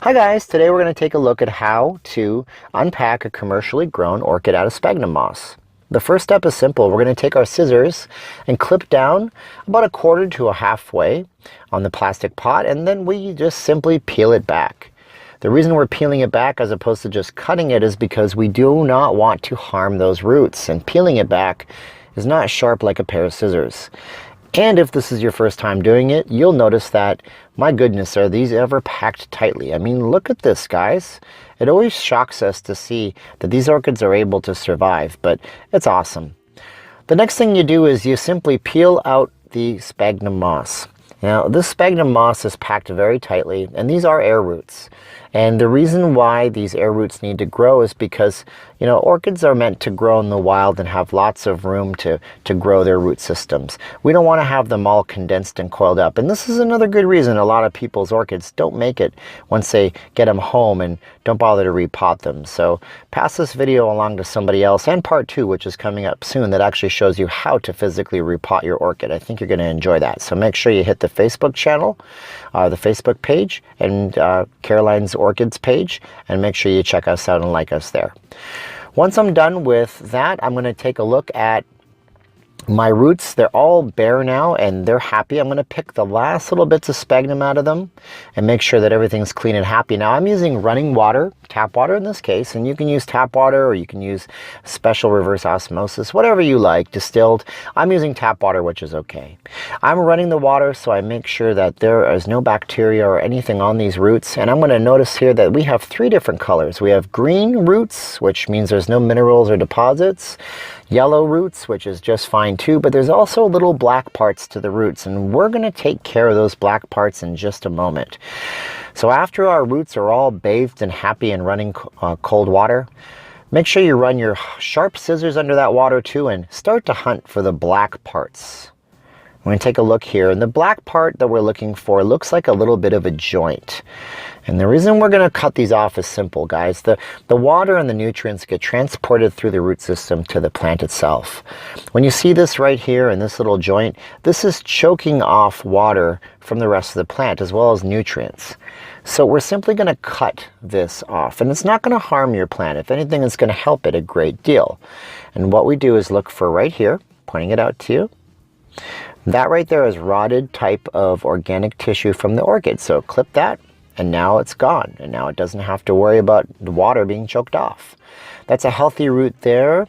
Hi guys, today we're going to take a look at how to unpack a commercially grown orchid out of sphagnum moss. The first step is simple. We're going to take our scissors and clip down about 1/4 to a halfway on the plastic pot, and then we just simply peel it back. The reason we're peeling it back as opposed to just cutting it is because we do not want to harm those roots, and peeling it back is not sharp like a pair of scissors. And if this is your first time doing it, you'll notice that, my goodness, are these ever packed tightly? I mean, look at this, guys. It always shocks us to see that these orchids are able to survive, but it's awesome. The next thing you do is you simply peel out the sphagnum moss. Now, this sphagnum moss is packed very tightly, and these are air roots. And the reason why these air roots need to grow is because, you know, orchids are meant to grow in the wild and have lots of room to grow their root systems. We don't want to have them all condensed and coiled up. And this is another good reason a lot of people's orchids don't make it once they get them home and don't bother to repot them. So pass this video along to somebody else, and part 2, which is coming up soon, that actually shows you how to physically repot your orchid. I think you're going to enjoy that. So make sure you hit the Facebook channel, the Facebook page, and Caroline's Orchids page, and make sure you check us out and like us there. Once I'm done with that, I'm going to take a look at my roots. They're all bare now and they're happy. I'm going to pick the last little bits of sphagnum out of them and make sure that everything's clean and happy. Now I'm using running water, tap water in this case, and you can use tap water or you can use special reverse osmosis, whatever you like, distilled. I'm using tap water, which is okay. I'm running the water so I make sure that there is no bacteria or anything on these roots. And I'm going to notice here that we have 3 different colors. We have green roots, which means there's no minerals or deposits. Yellow roots, which is just fine too, but there's also little black parts to the roots, and we're going to take care of those black parts in just a moment. So after our roots are all bathed and happy and running cold water, make sure you run your sharp scissors under that water too and start to hunt for the black parts. We're going to take a look here, and the black part that we're looking for looks like a little bit of a joint. And the reason we're going to cut these off is simple, guys. The water and the nutrients get transported through the root system to the plant itself. When you see this right here in this little joint, this is choking off water from the rest of the plant as well as nutrients. So we're simply going to cut this off, and it's not going to harm your plant. If anything, it's going to help it a great deal. And what we do is look for right here, pointing it out to you. That right there is rotted type of organic tissue from the orchid. So clip that, and now it's gone. And now it doesn't have to worry about the water being choked off. That's a healthy root there.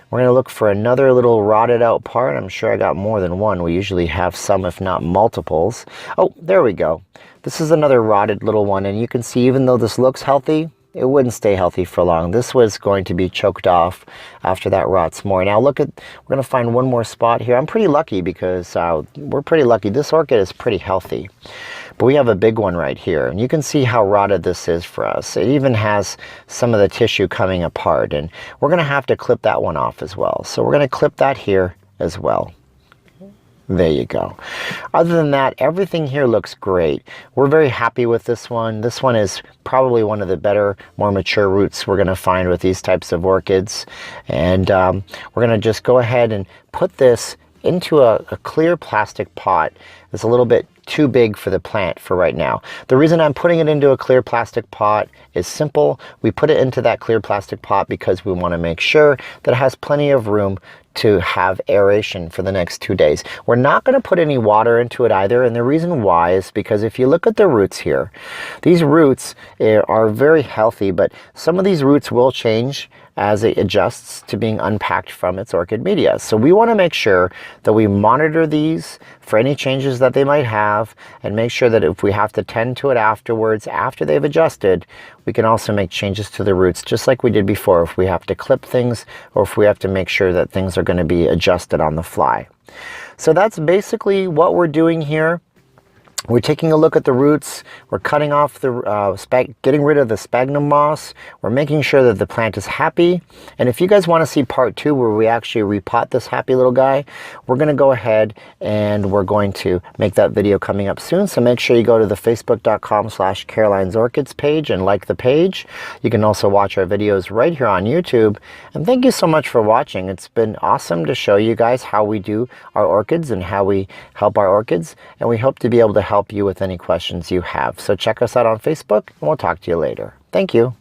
We're going to look for another little rotted out part. I'm sure I got more than one. We usually have some, if not multiples. Oh, there we go. This is another rotted little one. And you can see, even though this looks healthy, it wouldn't stay healthy for long. This was going to be choked off after that rots more. Now look at, we're going to find one more spot here. I'm pretty lucky because we're pretty lucky. This orchid is pretty healthy. But we have a big one right here. And you can see how rotted this is for us. It even has some of the tissue coming apart. And we're going to have to clip that one off as well. So we're going to clip that here as well. There you go. Other than that, everything here looks great. We're very happy with this one. This one is probably one of the better, more mature roots we're going to find with these types of orchids. And we're going to just go ahead and put this into a clear plastic pot. It's a little bit too big for the plant for right now. The reason I'm putting it into a clear plastic pot is simple. We put it into that clear plastic pot because we want to make sure that it has plenty of room to have aeration for the next 2 days. We're not going to put any water into it either, and the reason why is because if you look at the roots here, these roots are very healthy, but some of these roots will change as it adjusts to being unpacked from its orchid media. So we want to make sure that we monitor these for any changes that they might have, and make sure that if we have to tend to it afterwards, after they've adjusted, we can also make changes to the roots just like we did before, if we have to clip things or if we have to make sure that things are going to be adjusted on the fly. So that's basically what we're doing here. We're taking a look at the roots. We're cutting off the, getting rid of the sphagnum moss. We're making sure that the plant is happy. And if you guys want to see part 2 where we actually repot this happy little guy, we're going to go ahead and we're going to make that video coming up soon. So make sure you go to the facebook.com/Caroline's Orchids page and like the page. You can also watch our videos right here on YouTube. And thank you so much for watching. It's been awesome to show you guys how we do our orchids and how we help our orchids. And we hope to be able to help you with any questions you have. So check us out on Facebook, and we'll talk to you later. Thank you.